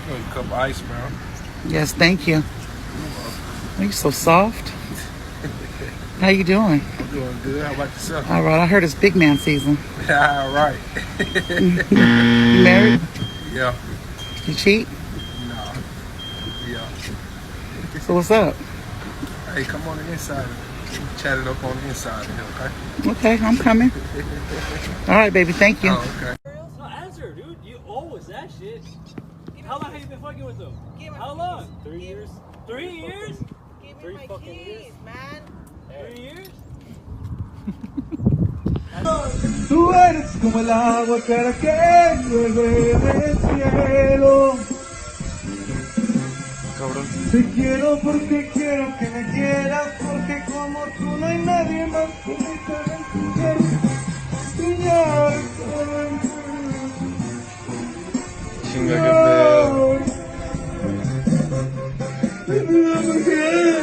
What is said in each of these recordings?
A cup of ice, bro. Yes, thank you. Are you so soft? How you doing? I'm doing good. How about yourself? All right, I heard it's big man season. All right. You married? Yeah. You cheat? No. Yeah. So what's up? Hey, come on the inside. Chat it up on the inside of here, Okay, I'm coming. All right, baby, thank you. Oh, okay. No, answer, dude. You always that shit. How long have you been fucking with them? How long? 3 years. 3 years? Give me Three my fucking keys, years. man. 3 years? Tú eres como el agua clara que llueve del cielo. Te quiero porque quiero que me quieras, porque como tú no hay nadie más que me pueda enseñar. Chinga, qué pedo.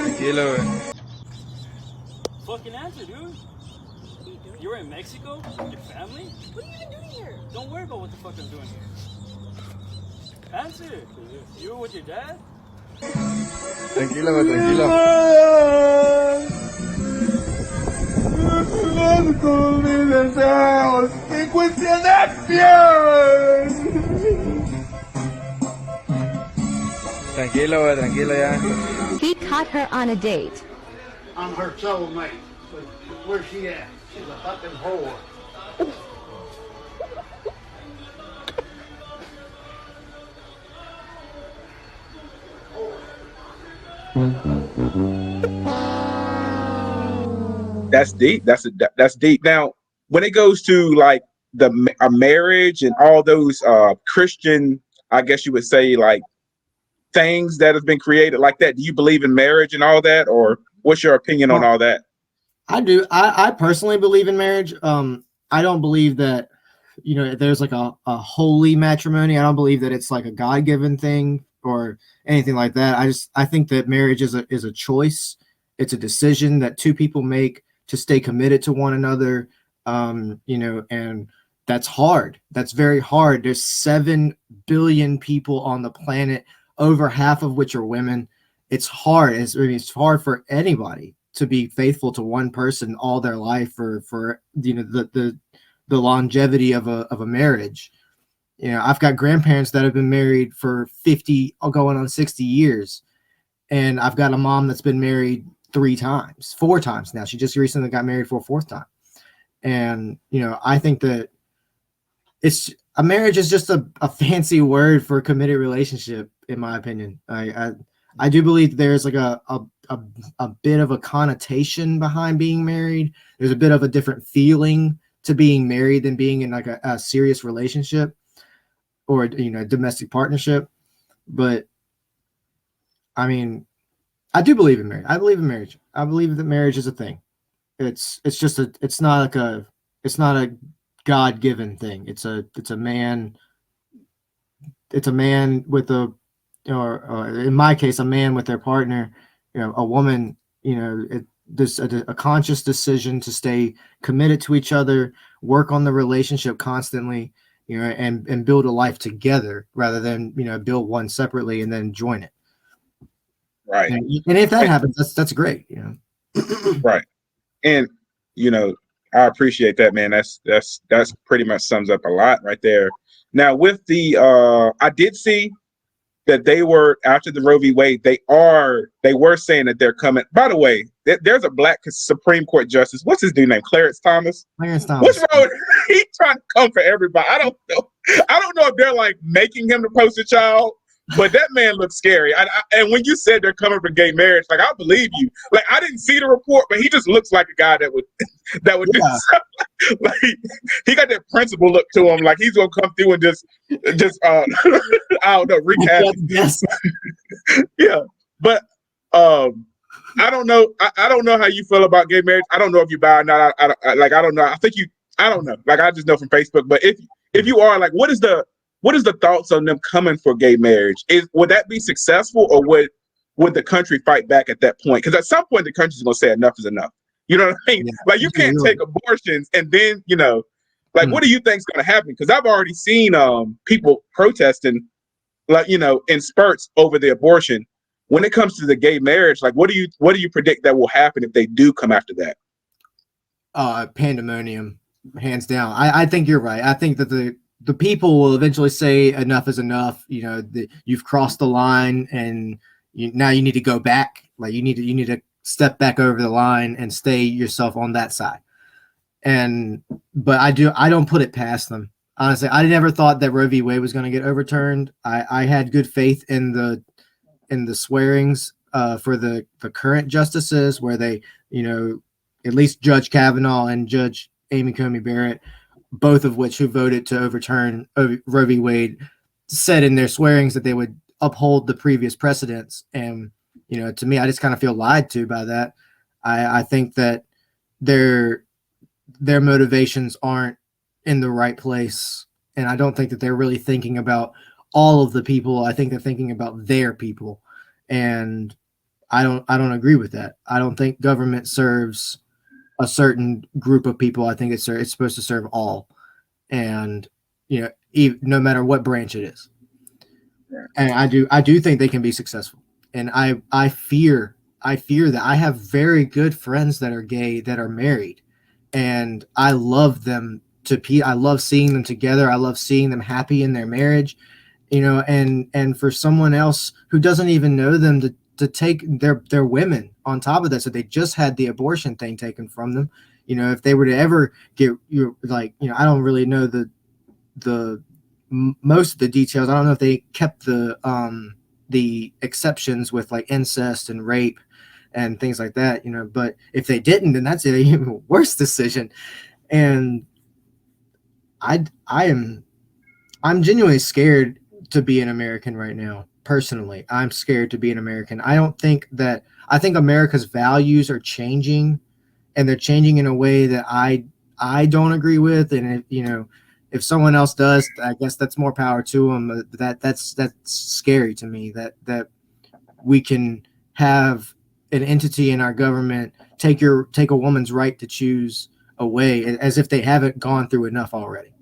Tranquilo, güey. Fucking answer, dude. You're in Mexico with your family? What are you even doing here? Don't worry about what the fuck I'm doing here. Answer. You were with your dad? Tranquilo, güey, tranquilo. Todos mis deseos en cuestión de piel. Tranquilo, güey, tranquilo ya. He caught her on a date. I'm her soulmate. But where's she at? She's a fucking whore. That's deep. That's deep. Now, when it goes to like a marriage and all those Christian, I guess you would say, like things that have been created like that, do you believe in marriage and all that, or what's your opinion on all that? I do. I personally believe in marriage. I don't believe that, there's like a holy matrimony. I don't believe that it's like a God-given thing or anything like that. I think that marriage is a choice. It's a decision that two people make to stay committed to one another. And that's hard. That's very hard. There's 7 billion people on the planet, over half of which are women. It's hard. It's hard for anybody to be faithful to one person all their life for the longevity of a marriage. I've got grandparents that have been married for 50 going on 60 years, and I've got a mom that's been married 4 times now. She just recently got married for a 4th time. And I think that a marriage is just a fancy word for a committed relationship, in my opinion. I do believe there's like a bit of a connotation behind being married. There's a bit of a different feeling to being married than being in like a serious relationship or a domestic partnership. But I mean, I do believe in marriage. I believe in marriage. I believe that marriage is a thing. It's not a God-given thing. It's a man with or in my case, a man with their partner, a woman, there's a conscious decision to stay committed to each other, work on the relationship constantly, and build a life together rather than, build one separately and then join it. Right. And if that happens, that's great, Right. And, I appreciate that, man. That's pretty much sums up a lot right there. Now with the, I did see that they were, after the Roe v. Wade, they were saying that they're coming. By the way, there's a black Supreme Court justice. What's his dude name? Clarence Thomas. Clarence Thomas. What's wrong with He's trying to come for everybody. I don't know if they're like making him the poster child, but that man looks scary. And when you said they're coming for gay marriage, like, I believe you. Like, I didn't see the report, but he just looks like a guy that would do something. Like, he got that principal look to him. Like, he's gonna come through and just I don't know, wreak havoc. Yes. Yeah, but I don't know. I don't know how you feel about gay marriage. I don't know if you buy or not. I don't know. I don't know. Like, I just know from Facebook. But if you are, like, what is the thoughts on them coming for gay marriage? Would that be successful, or would the country fight back at that point? Because at some point the country's gonna say enough is enough. You know what I mean? Yeah, like, you can't take abortions and then, like, what do you think's gonna happen? Because I've already seen people protesting like, in spurts over the abortion. When it comes to the gay marriage, like, what do you predict that will happen if they do come after that? Pandemonium, hands down. I think you're right. I think that the people will eventually say enough is enough. You've crossed the line, and now you need to go back. Like you need to step back over the line and stay yourself on that side. But I don't put it past them. Honestly, I never thought that Roe v. Wade was going to get overturned. I had good faith in the swearings for the current justices, where they, at least Judge Kavanaugh and Judge Amy Coney Barrett, both of which who voted to overturn Roe v. Wade, said in their swearings that they would uphold the previous precedents. And, to me, I just kind of feel lied to by that. I think that their motivations aren't in the right place. And I don't think that they're really thinking about all of the people. I think they're thinking about their people. And I don't agree with that. I don't think government serves a certain group of people. I think it's supposed to serve all, and no matter what branch it is. And I do think they can be successful. And I fear that I have very good friends that are gay that are married, and I love them I love seeing them together. I love seeing them happy in their marriage, and for someone else who doesn't even know them to take their women on top of that. So they just had the abortion thing taken from them. If they were to ever get I don't really know the most of the details. I don't know if they kept the exceptions with like incest and rape and things like that, but if they didn't, then that's an even worse decision. And I'm genuinely scared to be an American right now. Personally, I'm scared to be an American. I think America's values are changing, and they're changing in a way that I don't agree with. And if someone else does, I guess that's more power to them. That's scary to me that we can have an entity in our government take a woman's right to choose away, as if they haven't gone through enough already.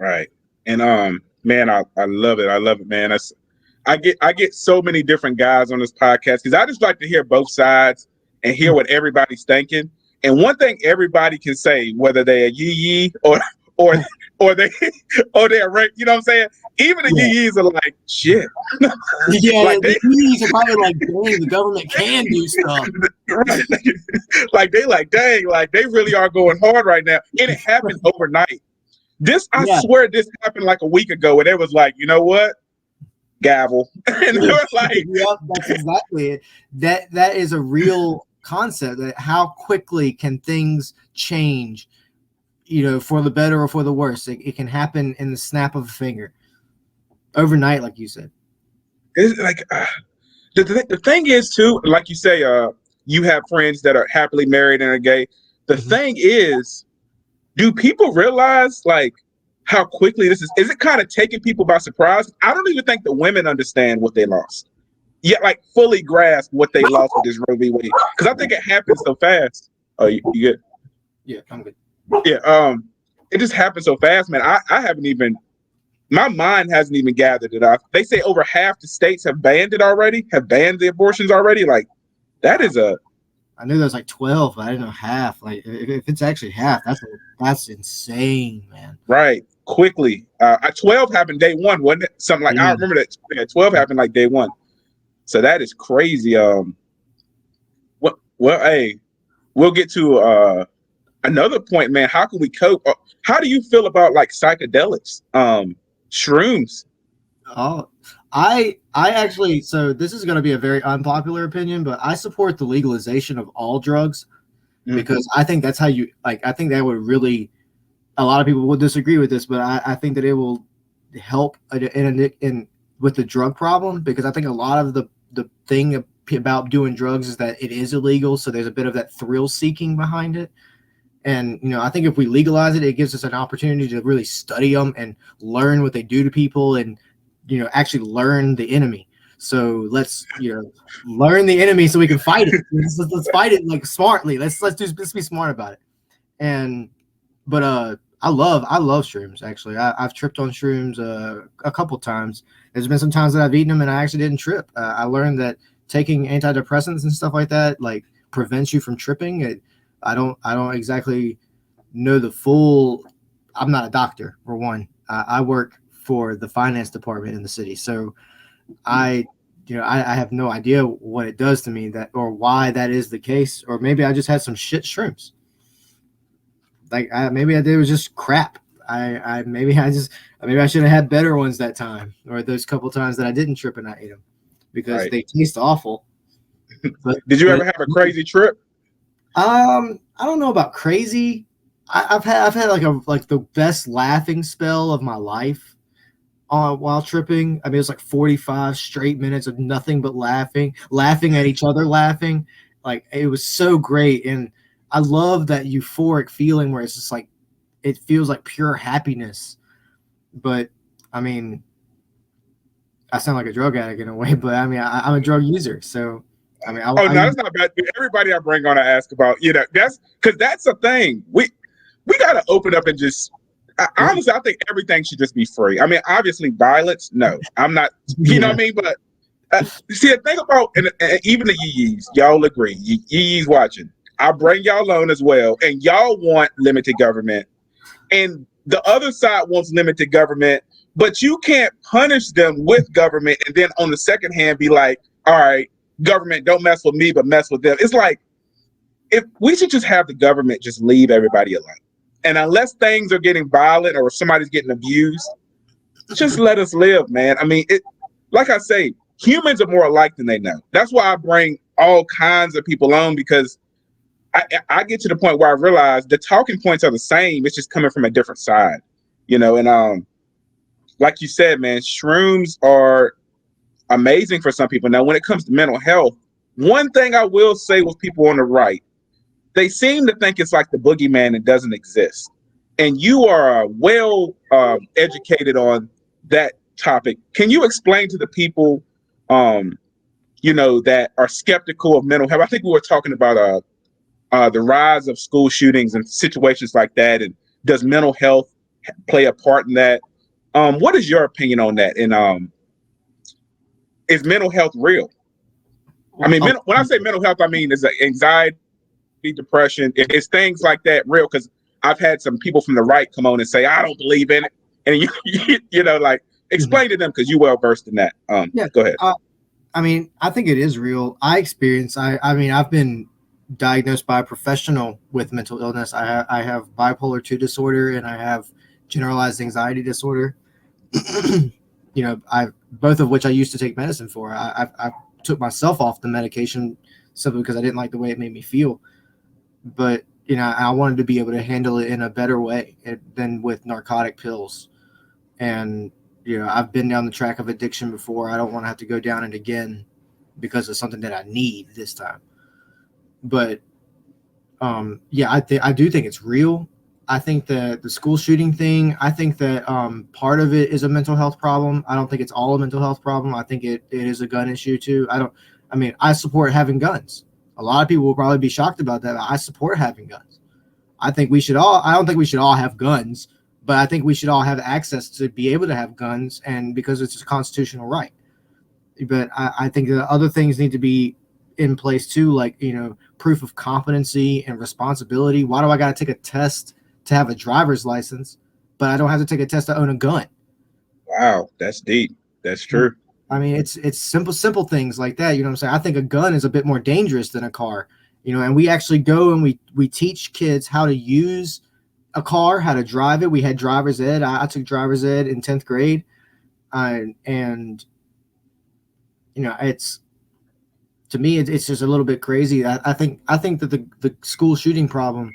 Right. And man, I love it. I love it, man. I get so many different guys on this podcast because I just like to hear both sides and hear what everybody's thinking. And one thing everybody can say, whether they're yee or they're right, you know what I'm saying? Even the yee are like, shit. Yeah, like the yees are probably like, dang, the government can do stuff. Right. Like dang, like they really are going hard right now. And it happened overnight. I swear this happened like a week ago, and it was like, you know what? Gavel. And they were like, yep, that's exactly it. That is a real concept. That how quickly can things change, for the better or for the worse. It can happen in the snap of a finger, overnight, like you said. It's like the thing is too, like you say, you have friends that are happily married and are gay. The thing is, do people realize like how quickly this is it kind of taking people by surprise? I don't even think the women understand what they lost. Yeah, like fully grasp what they lost with this Roe v. Wade. Because I think it happened so fast. Oh, you good? Yeah, I'm good. Yeah, it just happened so fast, man. I haven't even, my mind hasn't even gathered it up. They say over half the states have banned it already, have banned the abortions already. Like that is I knew there was like 12, but I didn't know half. Like if it's actually half, that's insane, man. Right. Quickly. 12 happened day one, wasn't it? Something like I remember that 12 happened like day one. So that is crazy. Hey, we'll get to another point, man. How can we cope? How do you feel about like psychedelics? Shrooms? Oh, I actually, so this is going to be a very unpopular opinion, but I support the legalization of all drugs because I think that's how I think that would really, a lot of people will disagree with this, but I think that it will help in with the drug problem, because I think a lot of the thing about doing drugs is that it is illegal. So there's a bit of that thrill seeking behind it. And, I think if we legalize it, it gives us an opportunity to really study them and learn what they do to people and, actually learn the enemy. So let's, learn the enemy so we can fight it. Let's fight it like smartly. Let's be smart about it. But I love shrooms. Actually, I've tripped on shrooms a couple times. There's been some times that I've eaten them and I actually didn't trip. I learned that taking antidepressants and stuff like that like prevents you from tripping. I don't exactly know the full. I'm not a doctor for one. I work for the finance department in the city, so I have no idea what it does to me that or why that is the case, or maybe I just had some shit shrooms. Like maybe I did was just crap. Maybe I should have had better ones that time, or those couple times that I didn't trip and I ate them because Right. they taste awful. Did you ever have a crazy trip? I don't know about crazy. I've had like the best laughing spell of my life while tripping. I mean, it was like 45 straight minutes of nothing but laughing at each other, laughing. Like it was so great, and I love that euphoric feeling where it's just like it feels like pure happiness. But I mean, I sound like a drug addict in a way, but I mean, I'm a drug user, so I mean, Oh no, that's not bad. Everybody I bring on, I ask about. That's because that's a thing. We got to open up and just. Honestly, I think everything should just be free. I mean, obviously, violence. No, I'm not. You know what I mean? But see, the thing about and even the yee-yees, y'all agree. Yee-yees watching. I bring y'all on as well, and y'all want limited government, and the other side wants limited government. But you can't punish them with government, and then on the second hand, be like, all right, government, don't mess with me, but mess with them. It's like if we should just have the government just leave everybody alone. And unless things are getting violent or somebody's getting abused, just let us live, man. I mean, like I say, humans are more alike than they know. That's why I bring all kinds of people on because I get to the point where I realize the talking points are the same. It's just coming from a different side, and like you said, man, shrooms are amazing for some people. Now, when it comes to mental health, one thing I will say with people on the right, they seem to think it's like the boogeyman and doesn't exist. And you are well educated on that topic. Can you explain to the people, that are skeptical of mental health? I think we were talking about the rise of school shootings and situations like that. And does mental health play a part in that? What is your opinion on that? And is mental health real? I mean, when I say mental health, I mean is anxiety, depression, it's things like that real? Because I've had some people from the right come on and say I don't believe in it, and like explain to them because you well versed in that. Go ahead. I mean, I think it is real. I mean, I've been diagnosed by a professional with mental illness. I have bipolar 2 disorder and I have generalized anxiety disorder. Both of which I used to take medicine for. I took myself off the medication simply because I didn't like the way it made me feel. But I wanted to be able to handle it in a better way than with narcotic pills. And I've been down the track of addiction before. I don't want to have to go down it again because of something that I need this time. But I do think it's real. I think that the school shooting thing, I think that part of it is a mental health problem. I don't think it's all a mental health problem. I think it is a gun issue too. I support having guns. A lot of people will probably be shocked about that. I support having guns. I don't think we should all have guns, but I think we should all have access to be able to have guns, and because it's a constitutional right. But I think that other things need to be in place too, like, proof of competency and responsibility. Why do I got to take a test to have a driver's license, but I don't have to take a test to own a gun? Wow, that's deep. That's true. I mean, it's simple things like that. You know what I'm saying? I think a gun is a bit more dangerous than a car, and we actually go and we teach kids how to use a car, how to drive it. We had driver's ed. I took driver's ed in 10th grade. And it's, to me, it's just a little bit crazy. I think that the school shooting problem,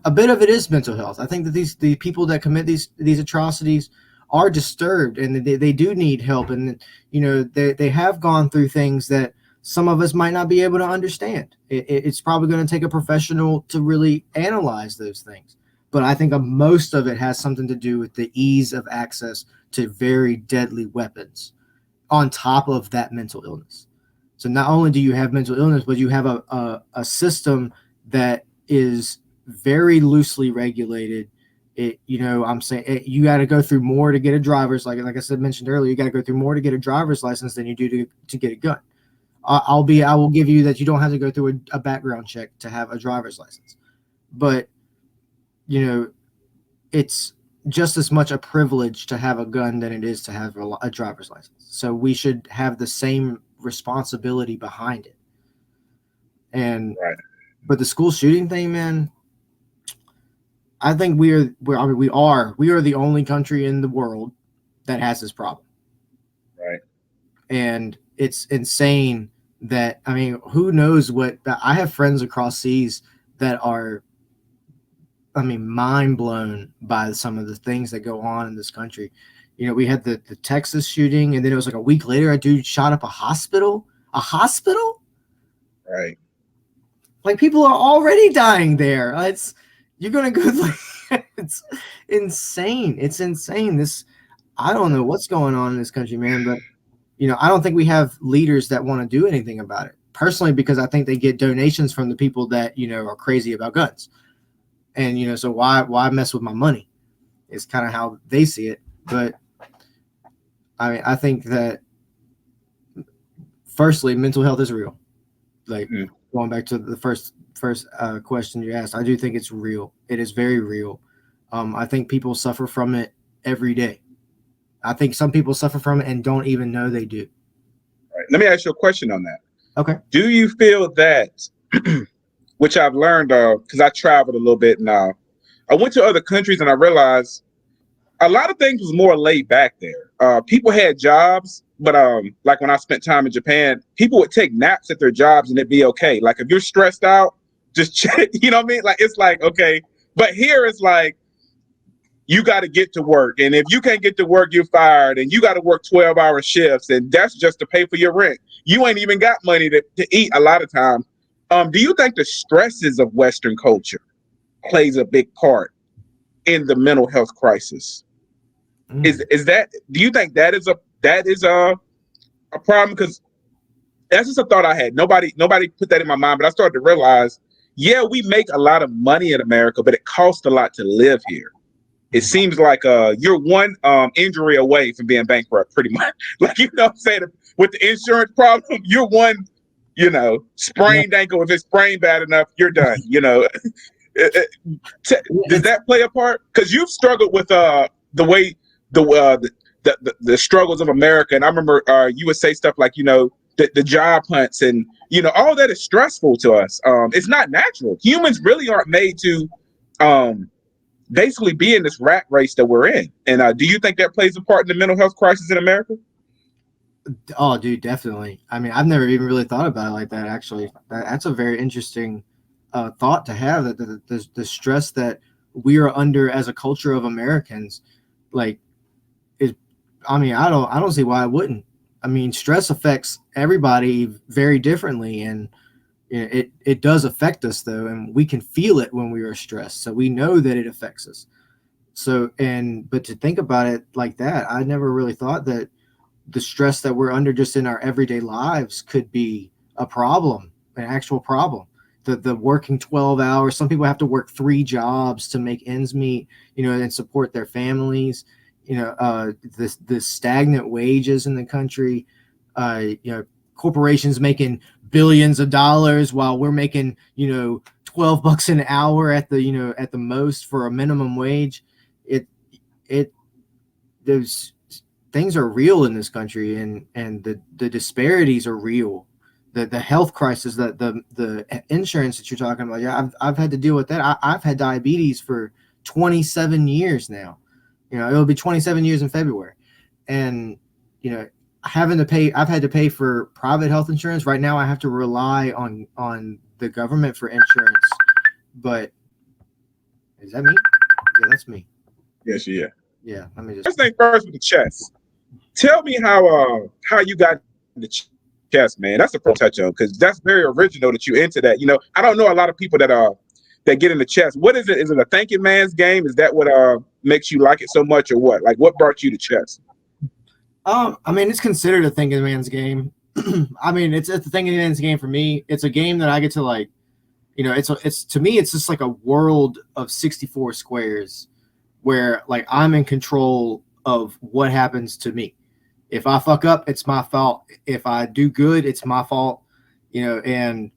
a bit of it is mental health. I think that the people that commit these atrocities are disturbed and they do need help. And, they have gone through things that some of us might not be able to understand. It's probably going to take a professional to really analyze those things. But I think most of it has something to do with the ease of access to very deadly weapons on top of that mental illness. So not only do you have mental illness, but you have a system that is very loosely regulated I'm saying you got to go through more to get a driver's, like I said, mentioned earlier, you got to go through more to get a driver's license than you do to get a gun. I will give you that you don't have to go through a background check to have a driver's license, but it's just as much a privilege to have a gun than it is to have a driver's license. So we should have the same responsibility behind it. And Right. but the school shooting thing, man, I think we are the only country in the world that has this problem. Right. And it's insane that, who knows what, I have friends across seas that are, mind blown by some of the things that go on in this country. We had the Texas shooting, and then it was like a week later, a dude shot up a hospital. Right. Like, people are already dying there. You're going to go, it's insane. It's insane. I don't know what's going on in this country, man, but I don't think we have leaders that want to do anything about it. Personally, because I think they get donations from the people that, are crazy about guns. And, so why mess with my money? It's kind of how they see it. But I think that firstly, mental health is real. Like going back to the first question you asked, I do think it's real. It is very real. I think people suffer from it every day. I think some people suffer from it and don't even know they do. Right. Let me ask you a question on that. Okay. Do you feel that, which I've learned because I traveled a little bit now, I went to other countries and I realized a lot of things was more laid back there. People had jobs, but like when I spent time in Japan, people would take naps at their jobs and it'd be okay. Like if you're stressed out, just check, you know what I mean? Like it's like, okay. But here it's like, you got to get to work. And if you can't get to work, you're fired. And you got to work 12-hour shifts. And that's just to pay for your rent. You ain't even got money to eat a lot of times. Do you think the stresses of Western culture plays a big part in the mental health crisis? Is that, do you think that is a problem? Because that's just a thought I had. Nobody put that in my mind, but I started to realize, yeah, we make a lot of money in America, but it costs a lot to live here. It seems like you're one injury away from being bankrupt, pretty much. Like, what I'm saying? With the insurance problem, you're one, sprained ankle. If it's sprained bad enough, you're done. Does that play a part? Because you've struggled with the way the struggles of America, and I remember you would say stuff like, the job hunts, and all that is stressful to us. It's not natural. Humans really aren't made to basically be in this rat race that we're in. And do you think that plays a part in the mental health crisis in America? Oh, dude, definitely. I've never even really thought about it like that, actually. That's a very interesting thought to have, that the stress that we are under as a culture of Americans, like, I don't see why it wouldn't. Stress affects everybody very differently, and it does affect us, though, and we can feel it when we are stressed. So we know that it affects us. But to think about it like that, I never really thought that the stress that we're under just in our everyday lives could be a problem, an actual problem. The working 12 hours, some people have to work 3 jobs to make ends meet, and support their families. The stagnant wages in the country, corporations making billions of dollars while we're making, $12 an hour at the most for a minimum wage. Those things are real in this country, and the disparities are real. The health crisis, the insurance that you're talking about. Yeah, I've had to deal with that. I've had diabetes for 27 years now. It'll be 27 years in February. And, I've had to pay for private health insurance. Right now I have to rely on the government for insurance. But is that me? Yeah, that's me. Yes, yeah. Yeah. Let me just. First thing first with the chess. Tell me how you got the chess, man. That's the first touch on, because that's very original that you into that. I don't know a lot of people that get into chess. What is it? Is it a thinking man's game? Is that what makes you like it so much, or what? Like, what brought you to chess? It's considered a thinking man's game. It's a thinking man's game for me. It's a game that I get to, it's to me, it's just like a world of 64 squares, where like I'm in control of what happens to me. If I fuck up, it's my fault. If I do good, it's my fault. And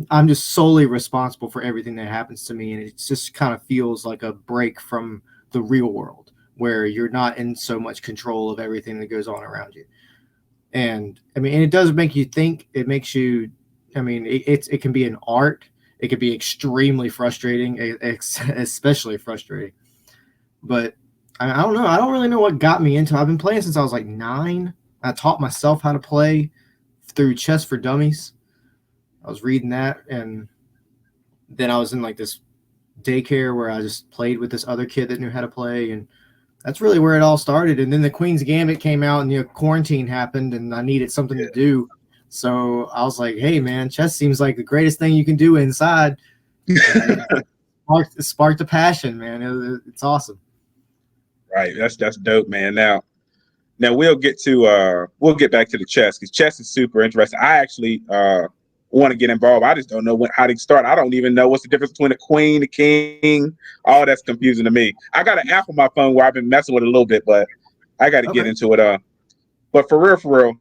I'm just solely responsible for everything that happens to me. And it just kind of feels like a break from the real world where you're not in so much control of everything that goes on around you. And I mean, and it does make you think. It makes you, I mean, it can be an art. It can be extremely frustrating, especially frustrating. But I don't know. I don't really know what got me into it. I've been playing since I was like 9. I taught myself how to play through Chess for Dummies. I was reading that, and then I was in like this daycare where I just played with this other kid that knew how to play, and that's really where it all started. And then the Queen's Gambit came out, and quarantine happened, and I needed something to do. So I was like, "Hey, man, chess seems like the greatest thing you can do inside." It sparked a passion, man. It's awesome. Right. That's dope, man. Now we'll get back to the chess because chess is super interesting. I actually want to get involved. I just don't know how to start. I don't even know what's the difference between a queen, a king. All that's confusing to me. I got an app on my phone where I've been messing with it a little bit, but I got to get into it. But for real,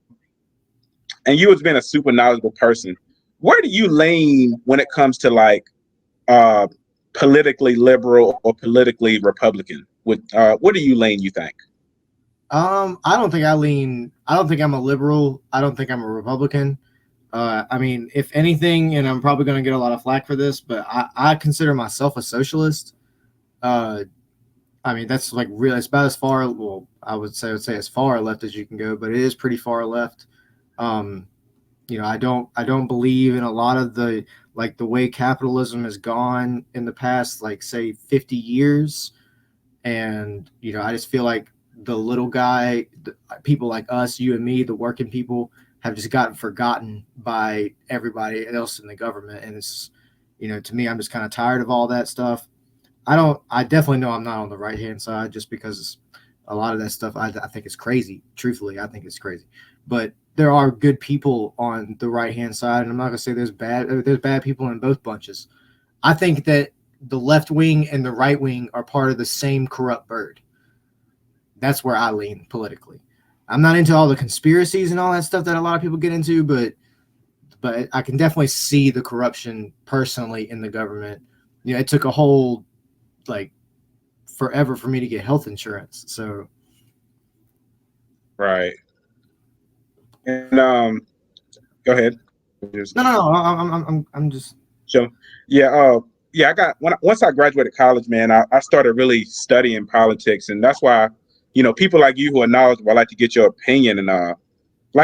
and you as being a super knowledgeable person, where do you lean when it comes to like politically liberal or politically Republican? What do you lean, you think? I don't think I'm a liberal. I don't think I'm a Republican. I mean, if anything, and I'm probably going to get a lot of flack for this, but I consider myself a socialist. I mean, that's like really, it's about as far, well, I would say as far left as you can go, but it is pretty far left. I don't believe in a lot of the way capitalism has gone in the past, like say 50 years. And, I just feel like the little guy, people like us, you and me, the working people have just gotten forgotten by everybody else in the government. And it's, to me, I'm just kind of tired of all that stuff. I definitely know I'm not on the right hand side just because a lot of that stuff I think is crazy. Truthfully, I think it's crazy. But there are good people on the right hand side, and I'm not gonna say there's bad people in both bunches. I think that the left wing and the right wing are part of the same corrupt bird. That's where I lean politically. I'm not into all the conspiracies and all that stuff that a lot of people get into, but I can definitely see the corruption personally in the government. It took a whole forever for me to get health insurance. So right. And go ahead. No, I'm just So I got once I graduated college, man, I started really studying politics, and that's why people like you who are knowledgeable, I like to get your opinion. And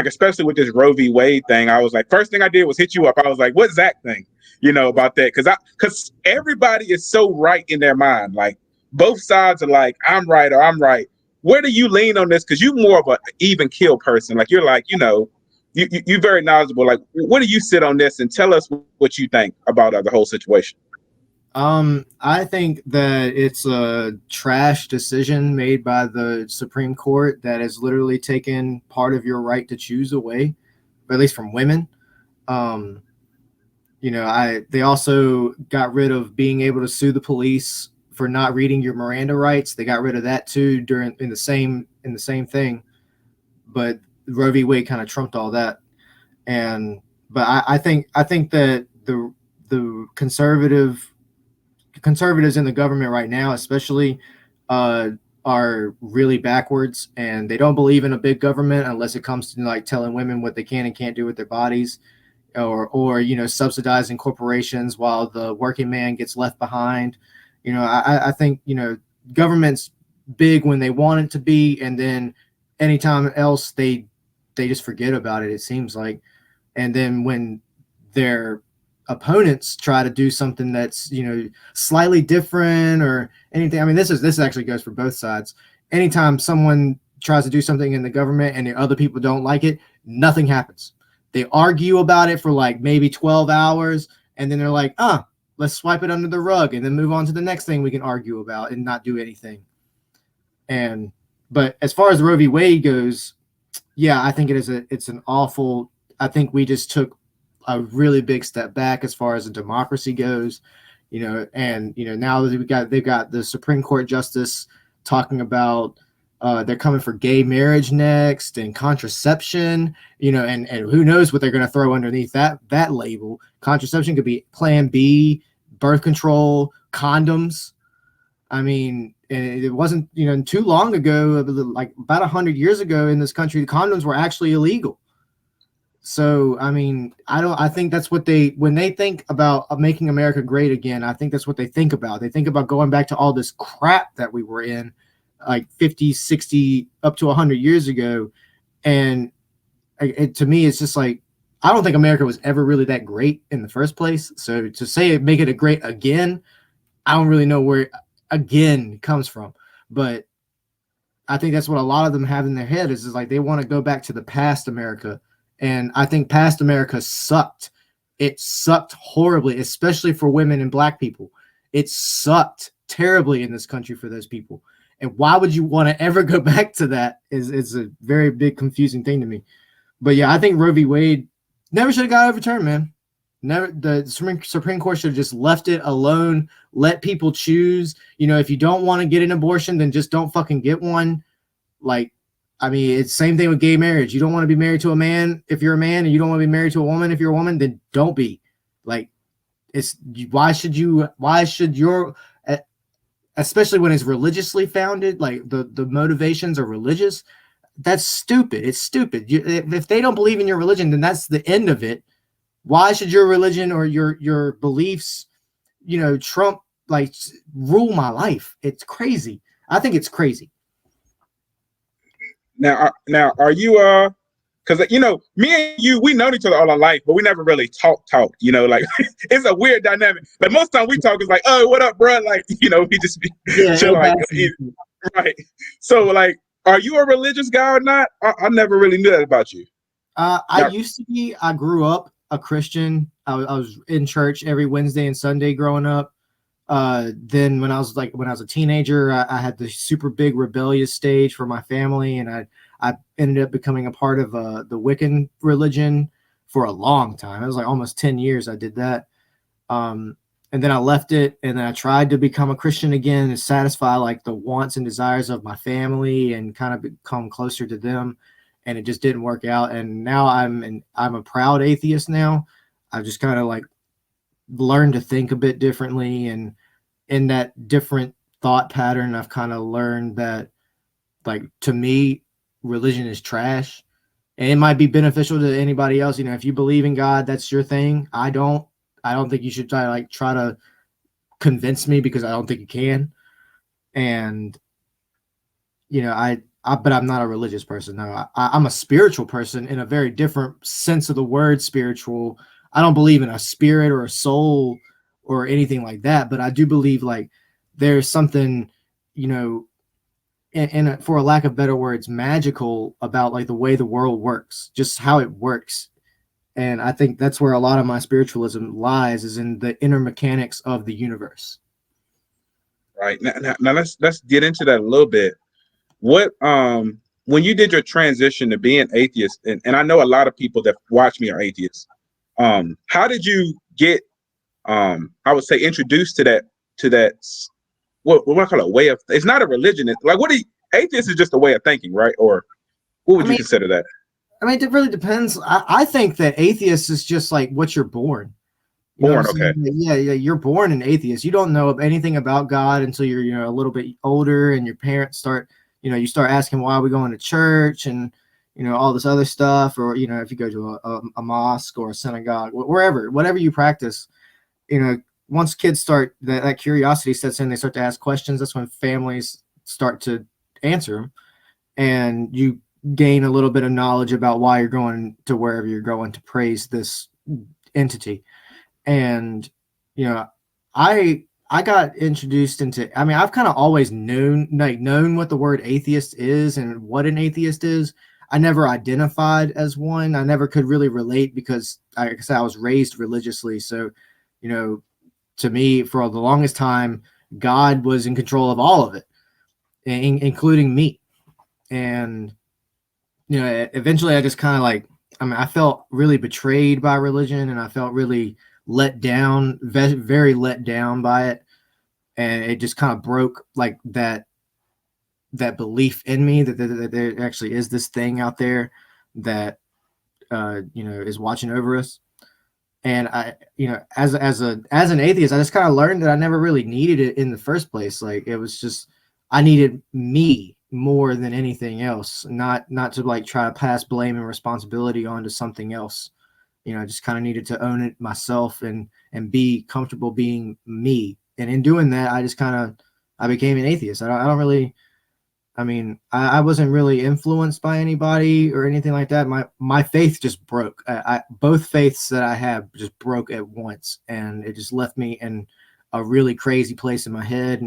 especially with this Roe v. Wade thing, I was like, first thing I did was hit you up. I was like, what's Zach think about that? Because everybody is so right in their mind. Like both sides are like, I'm right or I'm right. Where do you lean on this? Because you're more of an even kill person. Like you're like, you're very knowledgeable. Like, where do you sit on this? And tell us what you think about the whole situation. I think that it's a trash decision made by the Supreme Court that has literally taken part of your right to choose away, or at least from women. They also got rid of being able to sue the police for not reading your Miranda rights. They got rid of that too in the same thing. But Roe v. Wade kind of trumped all that. But I think that the conservatives in the government right now, especially, are really backwards, and they don't believe in a big government unless it comes to telling women what they can and can't do with their bodies, or subsidizing corporations while the working man gets left behind. I think government's big when they want it to be, and then anytime else they just forget about it. It seems like, and then when their opponents try to do something that's slightly different or anything. I mean, this actually goes for both sides. Anytime someone tries to do something in the government and the other people don't like it, nothing happens. They argue about it for maybe 12 hours, and then they're like, let's swipe it under the rug and then move on to the next thing we can argue about and not do anything. But as far as Roe v. Wade goes, yeah, I think it's an awful. I think we just took a really big step back as far as the democracy goes, and now that they've got the Supreme Court justice talking about they're coming for gay marriage next and contraception, and who knows what they're going to throw underneath that label. Contraception could be Plan B, birth control, condoms. I mean, it wasn't too long ago, like about 100 years ago in this country, condoms were actually illegal. So I mean, I think that's what when they think about making America great again, I think that's what they think about. They think about going back to all this crap that we were in like 50, 60, up to 100 years ago. And to me, it's just like, I don't think America was ever really that great in the first place. So to say make it a great again, I don't really know where again comes from. But I think that's what a lot of them have in their head is like they want to go back to the past America. And I think past America sucked. It sucked horribly, especially for women and black people. It sucked terribly in this country for those people. And why would you want to ever go back to that is a very big confusing thing to me. But yeah, I think Roe v. Wade never should have got overturned, man. Never. The Supreme Court should have just left it alone, let people choose. If you don't want to get an abortion, then just don't fucking get one. Like, I mean, it's the same thing with gay marriage. You don't want to be married to a man if you're a man, and you don't want to be married to a woman if you're a woman, then don't be. Like, why should your, especially when it's religiously founded, like the motivations are religious, that's stupid. It's stupid. If they don't believe in your religion, then that's the end of it. Why should your religion or your beliefs, trump, like, rule my life? It's crazy. I think it's crazy. Now, are you because me and you, we known each other all our life, but we never really talked. Like it's a weird dynamic. Like most time we talk is like, oh, what up, bro? Like we just be chill, like right. So like, are you a religious guy or not? I never really knew that about you. I used to be. I grew up a Christian. I was in church every Wednesday and Sunday growing up. Then when I was a teenager, I had the super big rebellious stage for my family, and I ended up becoming a part of the Wiccan religion for a long time. It was like almost 10 years I did that. And then I left it, and then I tried to become a Christian again and satisfy like the wants and desires of my family and kind of become closer to them. And it just didn't work out. And now I'm a proud atheist now. I've just kind of like learned to think a bit differently, and in that different thought pattern, I've kind of learned that, like, to me, religion is trash, and it might be beneficial to anybody else. If you believe in God, that's your thing. I don't think you should try to convince me, because I don't think you can. And but I'm not a religious person. No, I'm a spiritual person in a very different sense of the word spiritual. I don't believe in a spirit or a soul or anything like that, but I do believe like there's something, for a lack of better words, magical about like the way the world works, just how it works. And I think that's where a lot of my spiritualism lies, is in the inner mechanics of the universe. Right. Now let's get into that a little bit. What when you did your transition to being atheist, and I know a lot of people that watch me are atheists, how did you get I would say introduced to that what I call it, way of, it's not a religion, it's like atheist is just a way of thinking, right? Or what would you consider that? I mean, it really depends. I think that atheist is just like what you're born. Okay. Yeah, you're born an atheist. You don't know anything about God until you're a little bit older, and your parents start, you start asking, why are we going to church, and all this other stuff, or if you go to a mosque or a synagogue, whatever you practice, once kids start, that curiosity sets in, they start to ask questions. That's when families start to answer them, and you gain a little bit of knowledge about why you're going to wherever you're going to praise this entity. And I got introduced into, I mean, I've kind of always known what the word atheist is and what an atheist is. I never identified as one. I never could really relate, because like I said, I was raised religiously. So, to me, for the longest time, God was in control of all of it, including me. And, eventually I just kind of I felt really betrayed by religion, and I felt really let down, very let down by it. And it just kind of broke like that that belief in me that there actually is this thing out there that is watching over us. And I, as an atheist, I just kind of learned that I never really needed it in the first place. Like it was just, I needed me more than anything else, not to like try to pass blame and responsibility onto something else. I just kind of needed to own it myself and be comfortable being me. And in doing that, I became an atheist. I don't really, I wasn't really influenced by anybody or anything like that. My faith just broke. Both faiths that I have just broke at once, and it just left me in a really crazy place in my head,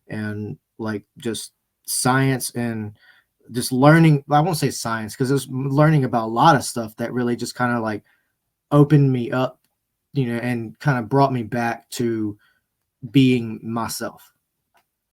and like just science and just learning. I won't say science because it was learning about a lot of stuff that really just kind of like opened me up, and kind of brought me back to being myself.